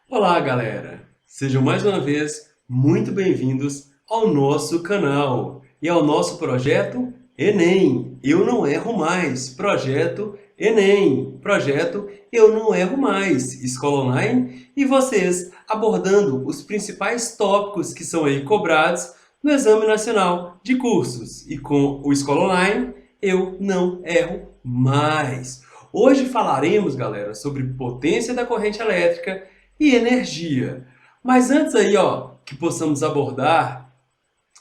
Olá, galera! Sejam mais uma vez muito bem-vindos ao nosso canal e ao nosso projeto Enem. Eu não erro mais. Projeto Enem. Projeto Eu não erro mais. Escola online e vocês abordando os principais tópicos que são aí cobrados no Exame Nacional de Cursos. E com o Escola Online, eu não erro mais. Hoje falaremos, galera, sobre potência da corrente elétrica e energia. Mas antes aí, que possamos abordar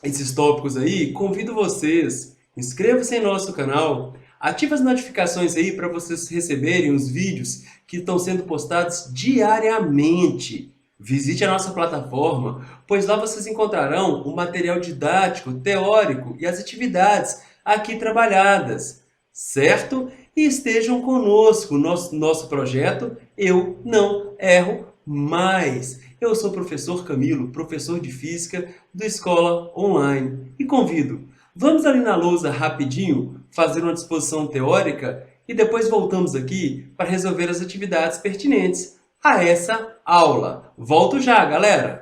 esses tópicos aí, convido vocês, inscrevam-se em nosso canal, ative as notificações aí para vocês receberem os vídeos que estão sendo postados diariamente. Visite a nossa plataforma, pois lá vocês encontrarão o material didático, teórico e as atividades aqui trabalhadas, certo? E estejam conosco no nosso projeto Eu Não Erro Mais. Eu sou o professor Camilo, professor de Física do Escola Online. E convido, vamos ali na lousa rapidinho, fazer uma disposição teórica e depois voltamos aqui para resolver as atividades pertinentes a essa aula. Volto já, galera!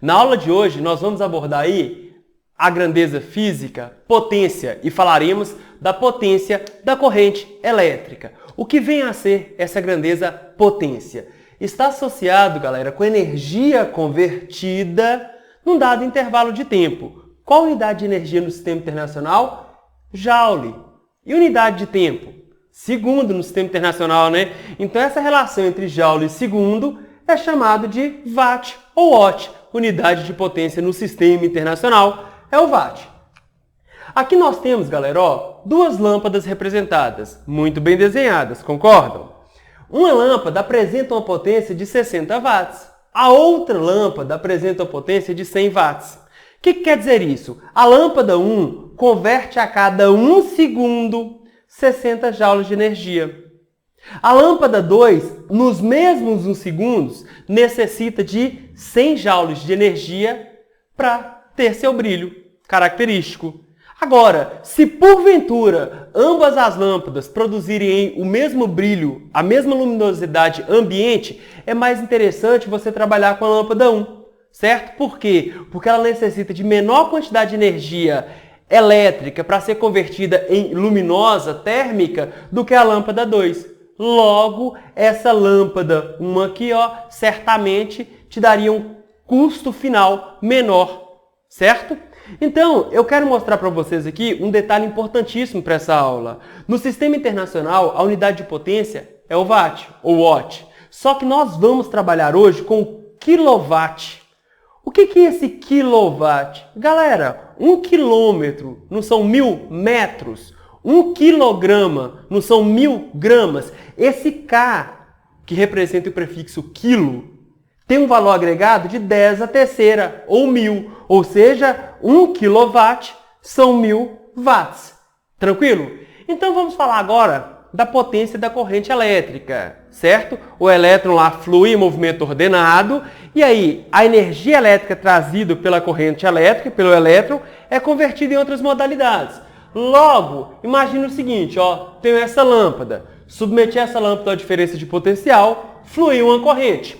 Na aula de hoje, nós vamos abordar aí a grandeza física, potência, e falaremos da potência da corrente elétrica. O que vem a ser essa grandeza potência? Está associado, galera, com energia convertida num dado intervalo de tempo. Qual unidade de energia no sistema internacional? Joule. E unidade de tempo? Segundo no sistema internacional, né? Então essa relação entre Joule e segundo é chamado de watt ou watt. Unidade de potência no sistema internacional é o watt. Aqui nós temos, galera, duas lâmpadas representadas, muito bem desenhadas, concordam? Uma lâmpada apresenta uma potência de 60 watts, a outra lâmpada apresenta uma potência de 100 watts. O que quer dizer isso? A lâmpada 1 converte a cada 1 segundo 60 joules de energia. A lâmpada 2, nos mesmos 1 segundos, necessita de 100 joules de energia para ter seu brilho característico. Agora, se porventura ambas as lâmpadas produzirem o mesmo brilho, a mesma luminosidade ambiente, é mais interessante você trabalhar com a lâmpada 1, certo? Por quê? Porque ela necessita de menor quantidade de energia elétrica para ser convertida em luminosa térmica do que a lâmpada 2. Logo, essa lâmpada, uma aqui, certamente te daria um custo final menor, certo? Então, eu quero mostrar para vocês aqui um detalhe importantíssimo para essa aula. No sistema internacional, a unidade de potência é o watt, ou watt. Só que nós vamos trabalhar hoje com o quilowatt. O que é esse quilowatt? Galera, 1 quilômetro não são 1000 metros? 1 quilograma não são 1000 gramas? Esse K, que representa o prefixo quilo, tem um valor agregado de 10 à terceira, ou 1000. Ou seja, 1 kW são 1000 watts. Tranquilo? Então vamos falar agora da potência da corrente elétrica, certo? O elétron lá flui em movimento ordenado, e aí a energia elétrica trazida pela corrente elétrica, pelo elétron, é convertida em outras modalidades. Logo, imagine o seguinte, tenho essa lâmpada, submeti essa lâmpada à diferença de potencial, fluiu uma corrente.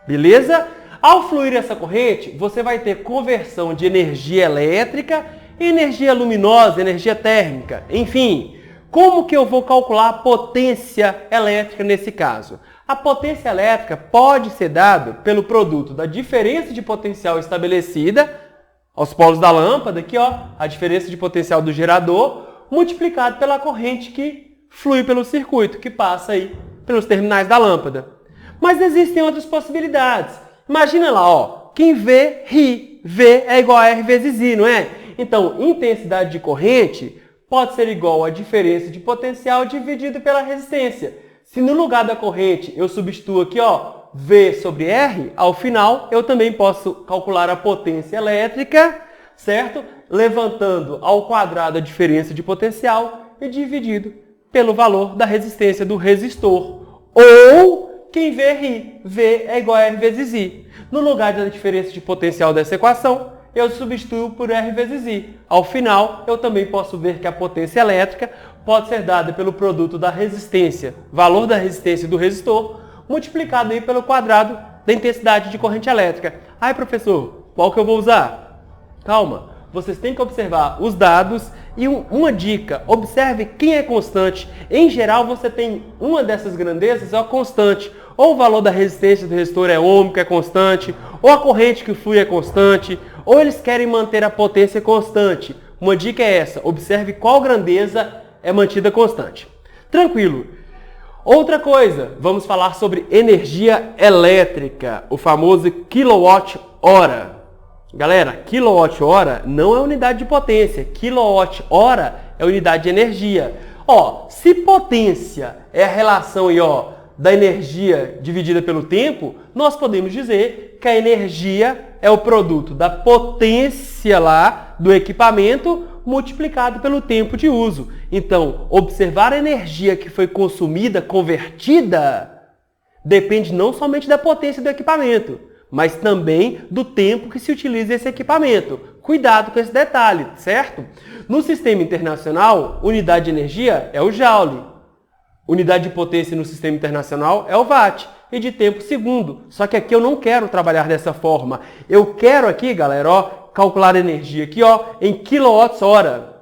Beleza? Ao fluir essa corrente, você vai ter conversão de energia elétrica em energia luminosa, energia térmica. Enfim, como que eu vou calcular a potência elétrica nesse caso? A potência elétrica pode ser dada pelo produto da diferença de potencial estabelecida aos polos da lâmpada, aqui a diferença de potencial do gerador, multiplicado pela corrente que flui pelo circuito, que passa aí pelos terminais da lâmpada. Mas existem outras possibilidades. Imagina lá, quem vê, ri. V é igual a R vezes I, não é? Então, intensidade de corrente pode ser igual a diferença de potencial dividido pela resistência. Se no lugar da corrente eu substituo aqui, V sobre R, ao final eu também posso calcular a potência elétrica, certo? Levantando ao quadrado a diferença de potencial e dividido pelo valor da resistência do resistor. Ou, quem vê ri, V é igual a R vezes I. No lugar da diferença de potencial dessa equação, eu substituo por R vezes I. Ao final, eu também posso ver que a potência elétrica pode ser dada pelo produto da resistência, valor da resistência do resistor, multiplicado aí pelo quadrado da intensidade de corrente elétrica. Ai, professor, qual que eu vou usar? Calma, vocês têm que observar os dados e uma dica, observe quem é constante. Em geral, você tem uma dessas grandezas, é a constante. Ou o valor da resistência do resistor é ômico, é constante, ou a corrente que flui é constante, ou eles querem manter a potência constante. Uma dica é essa, observe qual grandeza é mantida constante. Tranquilo. Outra coisa, vamos falar sobre energia elétrica, o famoso quilowatt-hora. Galera, quilowatt-hora não é unidade de potência, quilowatt-hora é unidade de energia. Ó, se potência é a relação aí, ó, da energia dividida pelo tempo, nós podemos dizer que a energia é o produto da potência lá do equipamento multiplicado pelo tempo de uso. Então, observar a energia que foi consumida, convertida, depende não somente da potência do equipamento, mas também do tempo que se utiliza esse equipamento. Cuidado com esse detalhe, certo? No sistema internacional, unidade de energia é o joule. Unidade de potência no sistema internacional é o watt. E de tempo, segundo. Só que aqui eu não quero trabalhar dessa forma. Eu quero aqui, galera, ó, calcular a energia aqui, ó, em quilowatts-hora.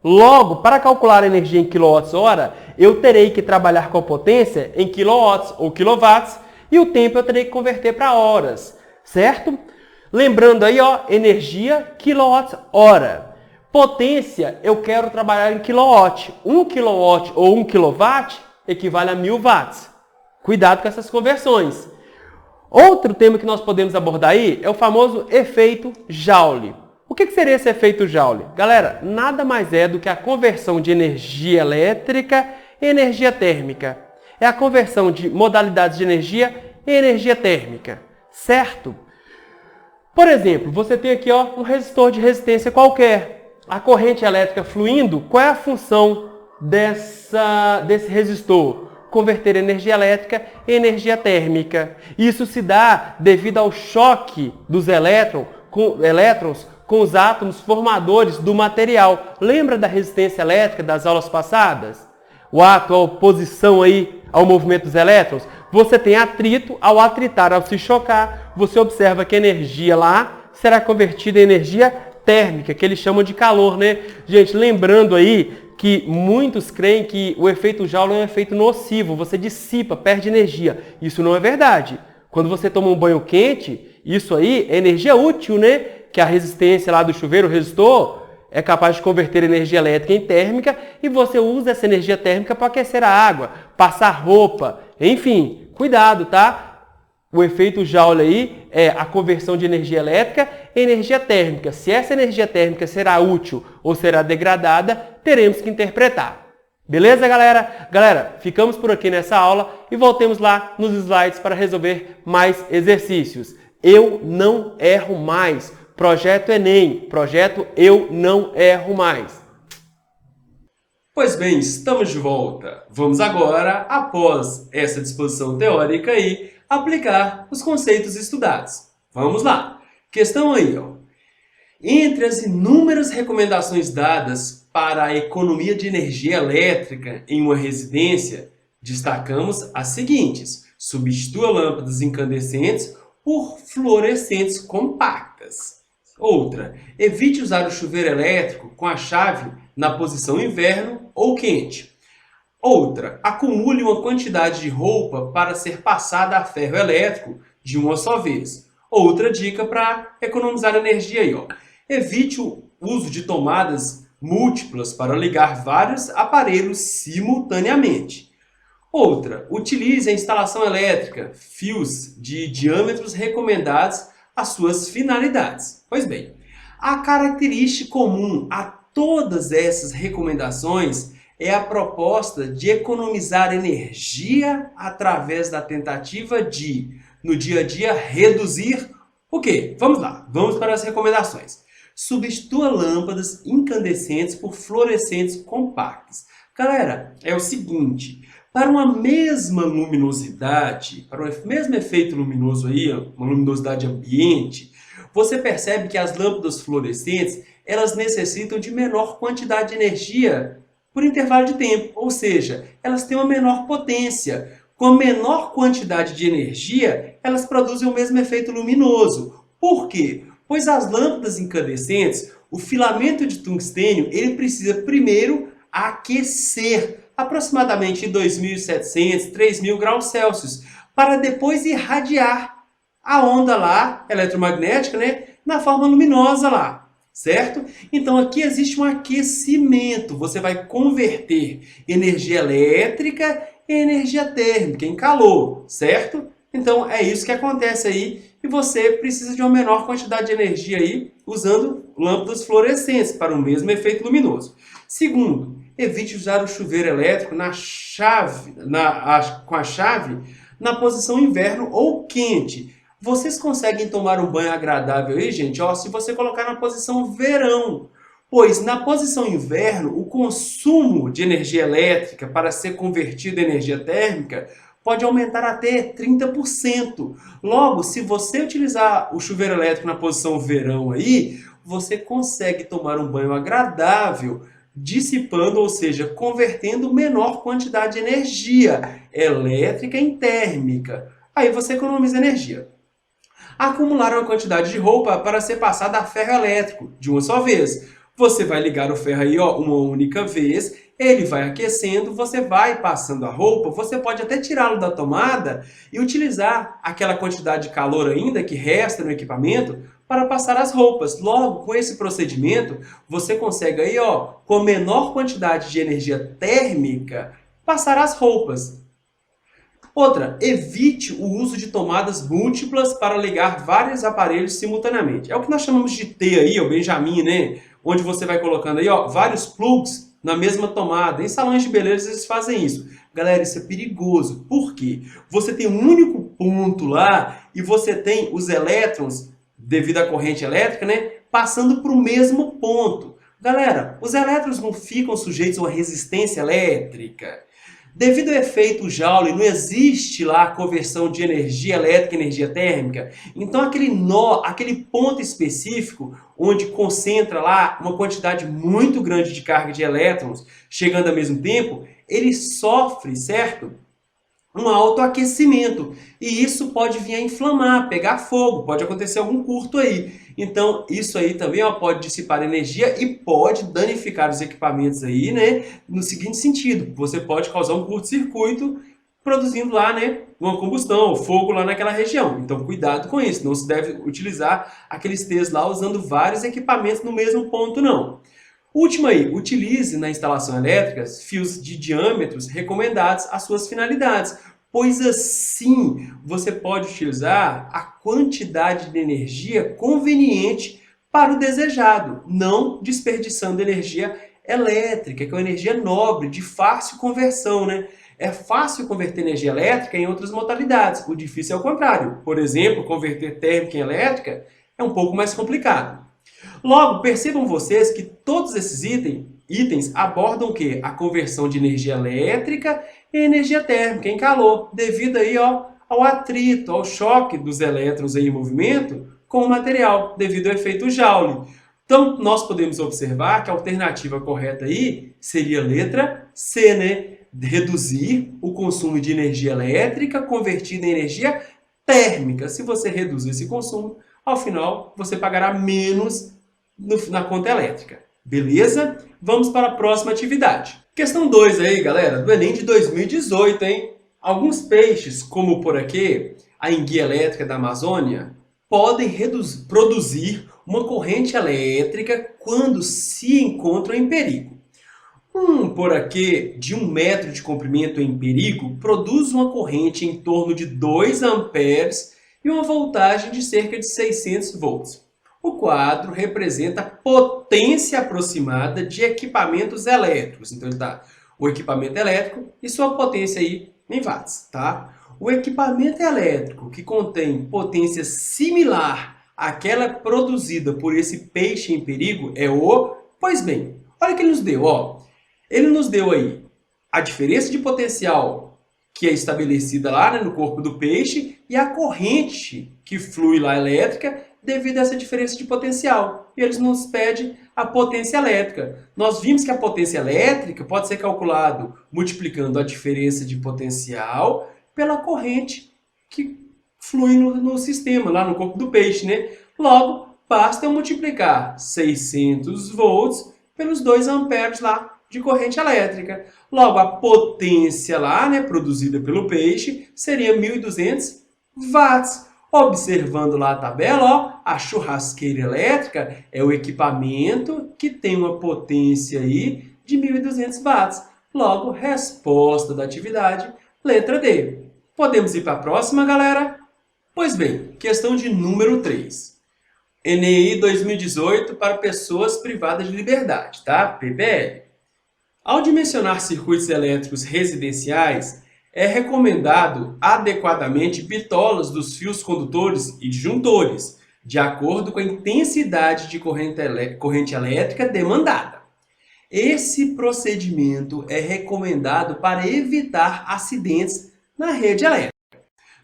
Logo, para calcular a energia em quilowatts-hora, eu terei que trabalhar com a potência em quilowatts ou quilowatts e o tempo eu terei que converter para horas, certo? Lembrando aí, ó, energia quilowatts-hora. Potência, eu quero trabalhar em quilowatt. 1 quilowatt ou 1 quilowatt equivale a 1000 watts. Cuidado com essas conversões. Outro tema que nós podemos abordar aí é o famoso efeito Joule. O que seria esse efeito Joule? Galera, nada mais é do que a conversão de energia elétrica em energia térmica. É a conversão de modalidades de energia em energia térmica, certo? Por exemplo, você tem aqui, ó, um resistor de resistência qualquer. A corrente elétrica fluindo, qual é a função desse resistor? Converter energia elétrica em energia térmica. Isso se dá devido ao choque dos elétrons com os átomos formadores do material. Lembra da resistência elétrica das aulas passadas? O ato, a oposição aí ao movimento dos elétrons? Você tem atrito, ao atritar, ao se chocar, você observa que a energia lá será convertida em energia térmica, que eles chamam de calor, né? Gente, lembrando aí que muitos creem que o efeito Joule é um efeito nocivo, você dissipa, perde energia. Isso não é verdade. Quando você toma um banho quente, isso aí é energia útil, né? Que a resistência lá do chuveiro, o resistor, é capaz de converter energia elétrica em térmica e você usa essa energia térmica para aquecer a água, passar roupa, enfim, cuidado, tá? O efeito Joule aí é a conversão de energia elétrica em energia térmica. Se essa energia térmica será útil ou será degradada, teremos que interpretar. Beleza, galera? Galera, ficamos por aqui nessa aula e voltemos lá nos slides para resolver mais exercícios. Eu não erro mais. Projeto Enem. Projeto Eu Não Erro Mais. Pois bem, estamos de volta. Vamos agora, após essa disposição teórica aí, aplicar os conceitos estudados. Vamos lá. Questão aí, ó. Entre as inúmeras recomendações dadas para a economia de energia elétrica em uma residência, destacamos as seguintes. Substitua lâmpadas incandescentes por fluorescentes compactas. Outra, evite usar o chuveiro elétrico com a chave na posição inverno ou quente. Outra, acumule uma quantidade de roupa para ser passada a ferro elétrico de uma só vez. Outra dica para economizar energia aí, ó. Evite o uso de tomadas múltiplas para ligar vários aparelhos simultaneamente. Outra, utilize a instalação elétrica, fios de diâmetros recomendados às suas finalidades. Pois bem, a característica comum a todas essas recomendações é a proposta de economizar energia através da tentativa de, no dia a dia, reduzir o quê? Vamos lá, vamos para as recomendações. Substitua lâmpadas incandescentes por fluorescentes compactas. Galera, é o seguinte, para uma mesma luminosidade, para o mesmo efeito luminoso aí, uma luminosidade ambiente, você percebe que as lâmpadas fluorescentes, elas necessitam de menor quantidade de energia por intervalo de tempo, ou seja, elas têm uma menor potência. Com menor quantidade de energia, elas produzem o mesmo efeito luminoso. Por quê? Pois as lâmpadas incandescentes, o filamento de tungstênio, ele precisa primeiro aquecer aproximadamente 2.700, 3.000 graus Celsius, para depois irradiar a onda lá, eletromagnética, né, na forma luminosa lá, certo? Então aqui existe um aquecimento, você vai converter energia elétrica em energia térmica, em calor, certo? Então é isso que acontece aí e você precisa de uma menor quantidade de energia aí usando lâmpadas fluorescentes para o mesmo efeito luminoso. Segundo, evite usar o chuveiro elétrico com a chave na posição inverno ou quente. Vocês conseguem tomar um banho agradável aí, gente? Ó, se você colocar na posição verão, pois na posição inverno, o consumo de energia elétrica para ser convertido em energia térmica pode aumentar até 30%. Logo, se você utilizar o chuveiro elétrico na posição verão aí, você consegue tomar um banho agradável, dissipando, ou seja, convertendo menor quantidade de energia elétrica em térmica. Aí você economiza energia. Acumular uma quantidade de roupa para ser passada a ferro elétrico, de uma só vez. Você vai ligar o ferro aí, ó, uma única vez, ele vai aquecendo, você vai passando a roupa, você pode até tirá-lo da tomada e utilizar aquela quantidade de calor ainda que resta no equipamento para passar as roupas. Logo, com esse procedimento, você consegue aí, ó, com menor quantidade de energia térmica, passar as roupas. Outra, evite o uso de tomadas múltiplas para ligar vários aparelhos simultaneamente. É o que nós chamamos de T aí, o Benjamin, né? Onde você vai colocando aí, ó, vários plugs na mesma tomada. Em salões de beleza eles fazem isso. Galera, isso é perigoso. Por quê? Você tem um único ponto lá e você tem os elétrons, devido à corrente elétrica, né, passando para o mesmo ponto. Galera, os elétrons não ficam sujeitos a uma resistência elétrica. Devido ao efeito Joule, não existe lá a conversão de energia elétrica em energia térmica. Então aquele nó, aquele ponto específico, onde concentra lá uma quantidade muito grande de carga de elétrons, chegando ao mesmo tempo, ele sofre, certo? Um autoaquecimento. E isso pode vir a inflamar, pegar fogo, pode acontecer algum curto aí. Então, isso aí também, ó, pode dissipar energia e pode danificar os equipamentos aí, né? No seguinte sentido, você pode causar um curto-circuito produzindo lá, né, uma combustão, fogo lá naquela região. Então, cuidado com isso. Não se deve utilizar aqueles T's lá usando vários equipamentos no mesmo ponto, não. Último aí, utilize na instalação elétrica fios de diâmetros recomendados às suas finalidades, pois assim você pode utilizar a quantidade de energia conveniente para o desejado, não desperdiçando energia elétrica, que é uma energia nobre, de fácil conversão, né? É fácil converter energia elétrica em outras modalidades, o difícil é o contrário. Por exemplo, converter térmica em elétrica é um pouco mais complicado. Logo, percebam vocês que todos esses itens abordam o quê? A conversão de energia elétrica em energia térmica, em calor, devido aí, ó, ao atrito, ao choque dos elétrons aí em movimento com o material, devido ao efeito Joule. Então, nós podemos observar que a alternativa correta aí seria a letra C, né? Reduzir o consumo de energia elétrica convertida em energia térmica. Se você reduzir esse consumo, ao final você pagará menos na conta elétrica. Beleza? Vamos para a próxima atividade. Questão 2 aí, galera, do Enem de 2018, hein? Alguns peixes, como por aqui, a enguia elétrica da Amazônia, podem produzir uma corrente elétrica quando se encontram em perigo. Um poraquê de 1 metro de comprimento em perigo produz uma corrente em torno de 2 amperes e uma voltagem de cerca de 600 volts. O quadro representa a potência aproximada de equipamentos elétricos. Então, ele dá o equipamento elétrico e sua potência aí em watts, tá? O equipamento elétrico que contém potência similar àquela produzida por esse peixe em perigo é o... Pois bem, olha o que ele nos deu, ó. Ele nos deu aí a diferença de potencial que é estabelecida lá, né, no corpo do peixe e a corrente que flui lá elétrica devido a essa diferença de potencial. E eles nos pedem a potência elétrica. Nós vimos que a potência elétrica pode ser calculado multiplicando a diferença de potencial pela corrente que flui no sistema, lá no corpo do peixe, né? Logo, basta eu multiplicar 600 volts pelos 2 amperes lá de corrente elétrica. Logo, a potência lá, né, produzida pelo peixe seria 1.200 watts. Observando lá a tabela, ó, a churrasqueira elétrica é o equipamento que tem uma potência aí de 1.200 watts. Logo, resposta da atividade, letra D. Podemos ir para a próxima, galera? Pois bem, questão de número 3. ENEI 2018 para pessoas privadas de liberdade, tá? PPL. Ao dimensionar circuitos elétricos residenciais, é recomendado adequadamente bitolas dos fios condutores e disjuntores, de acordo com a intensidade de corrente elétrica demandada. Esse procedimento é recomendado para evitar acidentes na rede elétrica.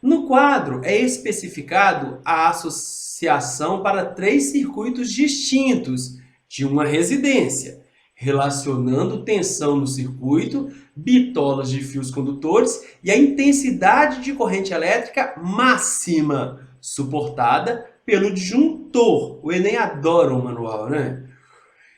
No quadro é especificado a associação para 3 circuitos distintos de uma residência, relacionando tensão no circuito, bitolas de fios condutores e a intensidade de corrente elétrica máxima suportada pelo disjuntor. O Enem adora o manual, né?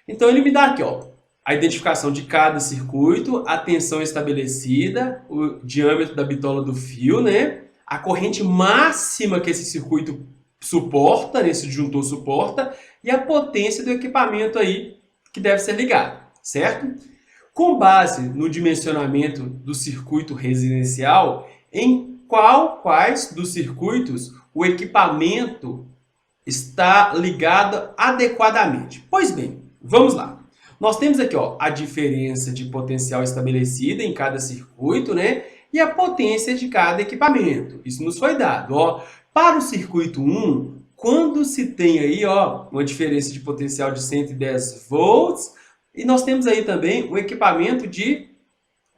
Então ele me dá aqui, ó, a identificação de cada circuito, a tensão estabelecida, o diâmetro da bitola do fio, né? A corrente máxima que esse circuito suporta, esse disjuntor suporta, e a potência do equipamento aí que deve ser ligado, certo? Com base no dimensionamento do circuito residencial, em quais dos circuitos o equipamento está ligado adequadamente? Pois bem, vamos lá. Nós temos aqui, ó, a diferença de potencial estabelecida em cada circuito, né? E a potência de cada equipamento. Isso nos foi dado, ó. Para o circuito 1, quando se tem aí, ó, uma diferença de potencial de 110 volts, e nós temos aí também um equipamento de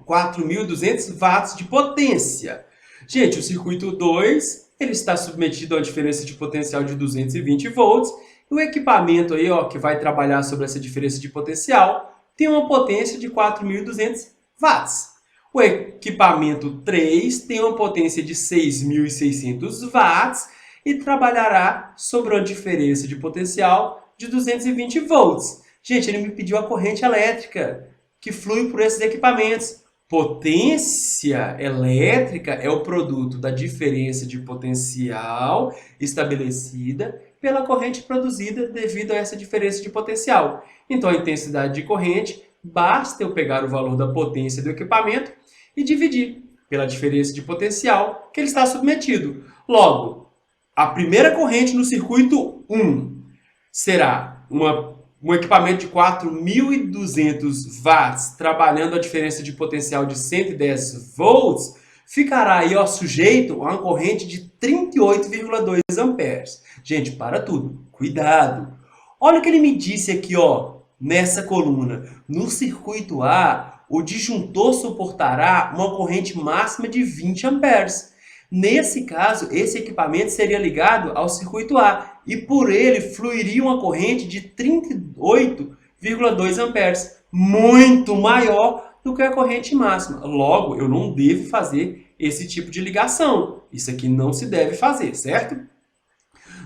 4.200 watts de potência. Gente, o circuito 2, ele está submetido a uma diferença de potencial de 220 volts, e o equipamento aí, ó, que vai trabalhar sobre essa diferença de potencial, tem uma potência de 4.200 watts. O equipamento 3 tem uma potência de 6.600 watts e trabalhará sobre uma diferença de potencial de 220 volts. Gente, ele me pediu a corrente elétrica que flui por esses equipamentos. Potência elétrica é o produto da diferença de potencial estabelecida pela corrente produzida devido a essa diferença de potencial. Então, a intensidade de corrente, basta eu pegar o valor da potência do equipamento e dividir pela diferença de potencial que ele está submetido. Logo, a primeira corrente no circuito 1 será um equipamento de 4.200 watts trabalhando a diferença de potencial de 110 volts, ficará aí, ó, sujeito a uma corrente de 38,2 amperes. Gente, para tudo. Cuidado. Olha o que ele me disse aqui, ó, nessa coluna. No circuito A, o disjuntor suportará uma corrente máxima de 20 amperes. Nesse caso, esse equipamento seria ligado ao circuito A e por ele fluiria uma corrente de 38,2 amperes, muito maior do que a corrente máxima. Logo, eu não devo fazer esse tipo de ligação. Isso aqui não se deve fazer, certo?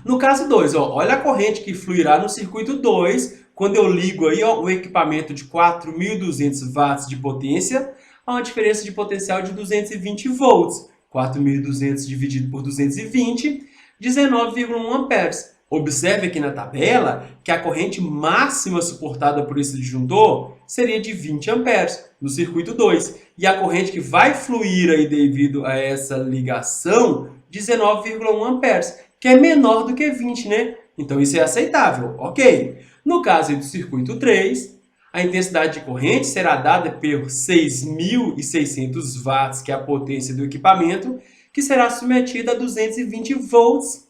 No caso 2, ó, olha a corrente que fluirá no circuito 2 quando eu ligo aí, ó, o equipamento de 4.200 watts de potência a uma diferença de potencial de 220 volts. 4.200 dividido por 220, 19,1 amperes. Observe aqui na tabela que a corrente máxima suportada por esse disjuntor seria de 20 amperes no circuito 2. E a corrente que vai fluir aí devido a essa ligação, 19,1 amperes, que é menor do que 20, né? Então isso é aceitável, ok? No caso do circuito 3, a intensidade de corrente será dada por 6.600 watts, que é a potência do equipamento, que será submetida a 220 volts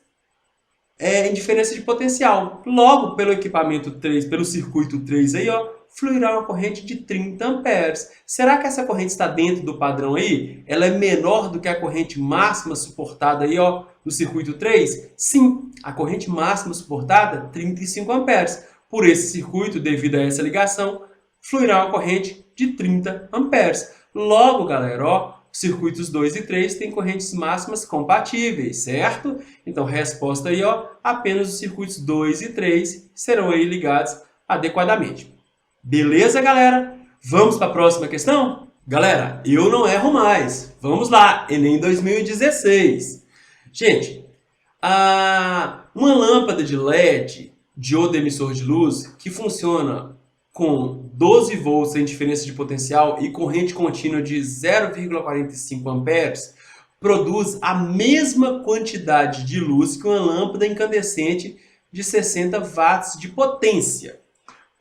em diferença de potencial. Logo, pelo equipamento 3, pelo circuito 3 aí, ó, fluirá uma corrente de 30 amperes. Será que essa corrente está dentro do padrão aí? Ela é menor do que a corrente máxima suportada aí, ó, no circuito 3? Sim, a corrente máxima suportada, 35 amperes. Por esse circuito, devido a essa ligação, fluirá uma corrente de 30 amperes. Logo, galera, ó, circuitos 2 e 3 têm correntes máximas compatíveis, certo? Então, resposta aí, ó, apenas os circuitos 2 e 3 serão aí ligados adequadamente. Beleza, galera? Vamos para a próxima questão? Galera, eu não erro mais. Vamos lá, Enem 2016. Gente, uma lâmpada de LED, diodo emissor de luz, que funciona com 12 volts em diferença de potencial e corrente contínua de 0,45 amperes, produz a mesma quantidade de luz que uma lâmpada incandescente de 60 watts de potência.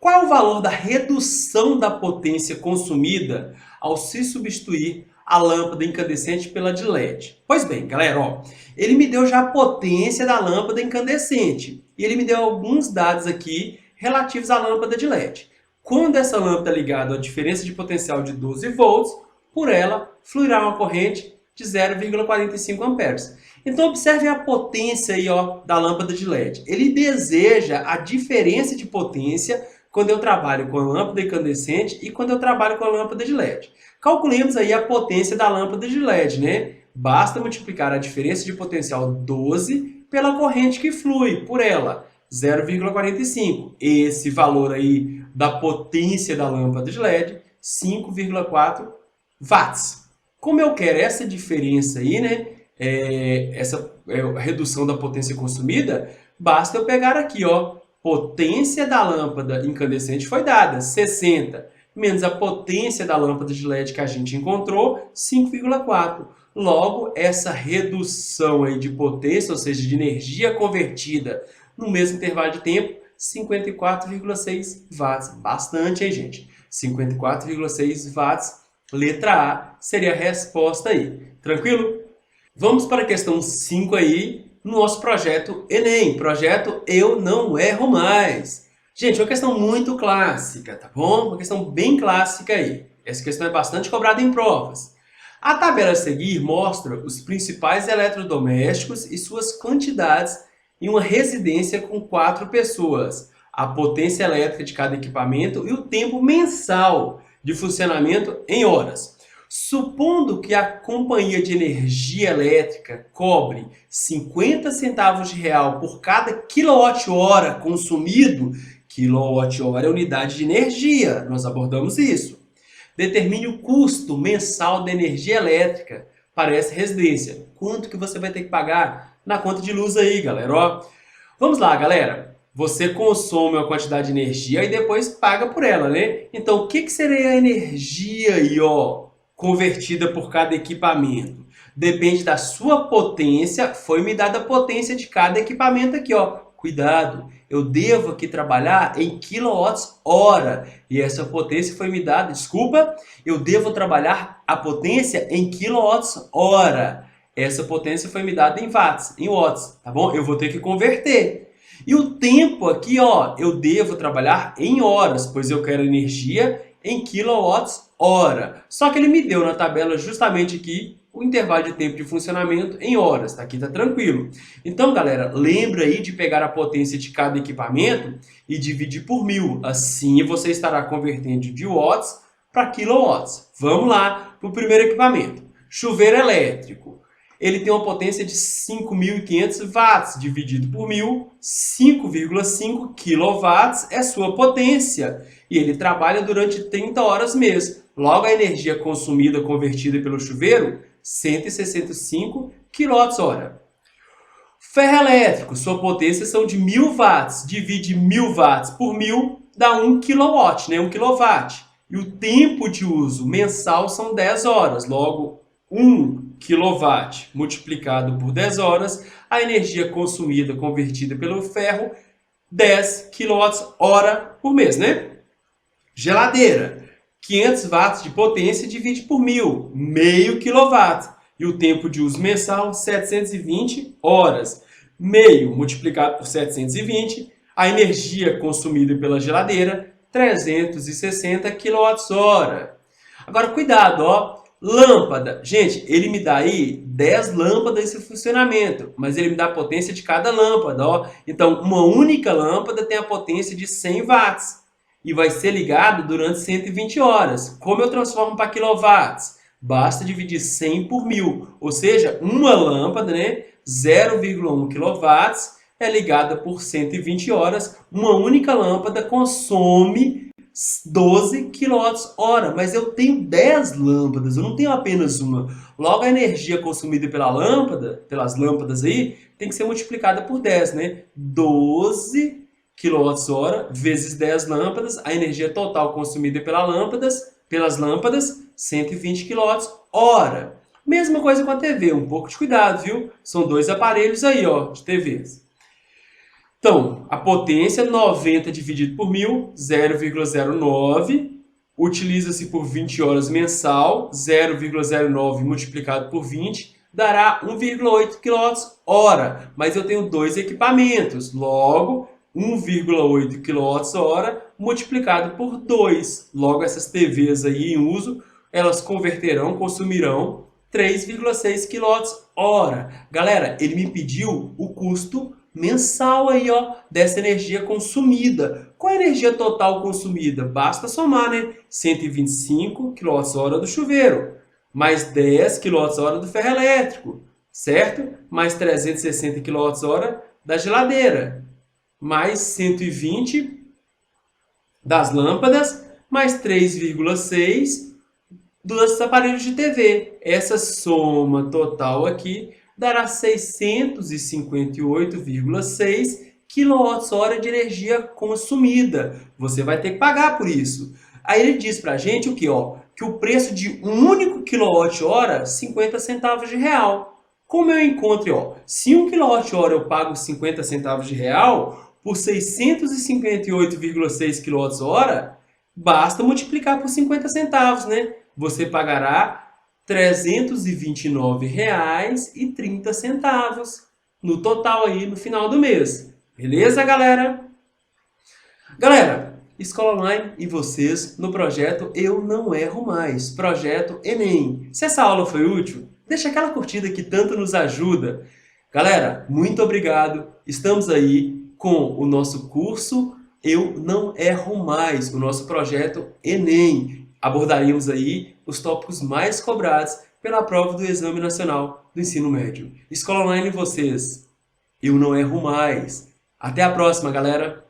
Qual é o valor da redução da potência consumida ao se substituir a lâmpada incandescente pela de LED? Pois bem, galera, ó, ele me deu já a potência da lâmpada incandescente e ele me deu alguns dados aqui relativos à lâmpada de LED. Quando essa lâmpada é ligada à diferença de potencial de 12 volts, por ela fluirá uma corrente de 0,45 amperes. Então, observe a potência aí, ó, da lâmpada de LED. Ele deseja a diferença de potência quando eu trabalho com a lâmpada incandescente e quando eu trabalho com a lâmpada de LED. Calculemos aí a potência da lâmpada de LED, né? Basta multiplicar a diferença de potencial 12 pela corrente que flui por ela, 0,45. Esse valor aí da potência da lâmpada de LED, 5,4 watts. Como eu quero essa diferença aí, né? Essa redução da potência consumida, basta eu pegar aqui, ó, potência da lâmpada incandescente foi dada, 60, menos a potência da lâmpada de LED que a gente encontrou, 5,4. Logo, essa redução aí de potência, ou seja, de energia convertida no mesmo intervalo de tempo, 54,6 watts. Bastante, hein, gente? 54,6 watts. Letra A seria a resposta aí. Tranquilo? Vamos para a questão 5 aí, no nosso projeto Enem. Projeto Eu Não Erro Mais. Gente, uma questão muito clássica, tá bom? Uma questão bem clássica aí. Essa questão é bastante cobrada em provas. A tabela a seguir mostra os principais eletrodomésticos e suas quantidades em uma residência com 4 pessoas, a potência elétrica de cada equipamento e o tempo mensal de funcionamento em horas. Supondo que a companhia de energia elétrica cobre 50 centavos de real por cada quilowatt-hora consumido, quilowatt-hora é unidade de energia, nós abordamos isso. Determine o custo mensal da energia elétrica para essa residência. Quanto que você vai ter que pagar na conta de luz aí, galera? Ó, vamos lá, galera. Você consome uma quantidade de energia e depois paga por ela, né? Então, o que seria a energia aí, ó, convertida por cada equipamento? Depende da sua potência. Foi me dada a potência de cada equipamento aqui, ó. Cuidado, eu devo aqui trabalhar em quilowatts-hora. E essa potência foi me dada, desculpa, eu devo trabalhar a potência em quilowatts-hora. Essa potência foi me dada em watts, em watts, tá bom? Eu vou ter que converter. E o tempo aqui, ó, eu devo trabalhar em horas, pois eu quero energia em quilowatts-hora. Só que ele me deu na tabela justamente aqui o intervalo de tempo de funcionamento em horas, tá? Aqui tá tranquilo. Então, galera, lembra aí de pegar a potência de cada equipamento e dividir por 1000. Assim você estará convertendo de watts para quilowatts. Vamos lá para o primeiro equipamento. Chuveiro elétrico. Ele tem uma potência de 5.500 watts, dividido por 1000, 5,5 kW é sua potência. E ele trabalha durante 30 horas mês. Logo, a energia consumida convertida pelo chuveiro, 165 kWh. Ferro elétrico, sua potência são de 1000 watts. Divide 1000 watts por 1000, dá 1 kW, né? 1 kW. E o tempo de uso mensal são 10 horas. Logo, 1 kW multiplicado por 10 horas, a energia consumida convertida pelo ferro, 10 kWh por mês, né? Geladeira, 500 watts de potência divide por 1000, meio kW. E o tempo de uso mensal, 720 horas. Meio multiplicado por 720, a energia consumida pela geladeira, 360 kWh. Agora, cuidado, ó. Lâmpada. Gente, ele me dá aí 10 lâmpadas em funcionamento, mas ele me dá a potência de cada lâmpada, ó. Então, uma única lâmpada tem a potência de 100 watts e vai ser ligado durante 120 horas. Como eu transformo para quilowatts? Basta dividir 100 por 1000, ou seja, uma lâmpada, né, 0,1 kW, é ligada por 120 horas. Uma única lâmpada consome 12 kWh, mas eu tenho 10 lâmpadas, eu não tenho apenas uma. Logo, a energia consumida pela lâmpada, pelas lâmpadas aí, tem que ser multiplicada por 10, né? 12 kWh vezes 10 lâmpadas, a energia total consumida pelas lâmpadas, 120 kWh. Mesma coisa com a TV, um pouco de cuidado, viu? São dois aparelhos aí, ó, de TVs. Então, a potência 90 dividido por 1000, 0,09. Utiliza-se por 20 horas mensal, 0,09 multiplicado por 20, dará 1,8 kWh. Mas eu tenho dois equipamentos, logo 1,8 kWh multiplicado por 2. Logo, essas TVs aí em uso, elas consumirão 3,6 kWh. Galera, ele me pediu o custo mensal aí, ó, dessa energia consumida. Qual é a energia total consumida? Basta somar, né? 125 kWh do chuveiro, mais 10 kWh do ferro elétrico, certo? Mais 360 kWh da geladeira, mais 120 das lâmpadas, mais 3,6 dos aparelhos de TV. Essa soma total aqui dará 658,6 kWh de energia consumida. Você vai ter que pagar por isso. Aí ele diz pra gente o que, ó? Que o preço de um único kWh, 50 centavos de real. Como eu encontro, ó, se 1 kWh eu pago 50 centavos de real, por 658,6 kWh, basta multiplicar por 50 centavos, né? Você pagará R$ 329,30 no total aí no final do mês. Beleza, galera? Galera, Escola Online e vocês no projeto Eu Não Erro Mais, projeto Enem. Se essa aula foi útil, deixa aquela curtida que tanto nos ajuda. Galera, muito obrigado. Estamos aí com o nosso curso Eu Não Erro Mais, o nosso projeto Enem. Abordaremos aí os tópicos mais cobrados pela prova do Exame Nacional do Ensino Médio. Escola Online e vocês, eu não erro mais. Até a próxima, galera!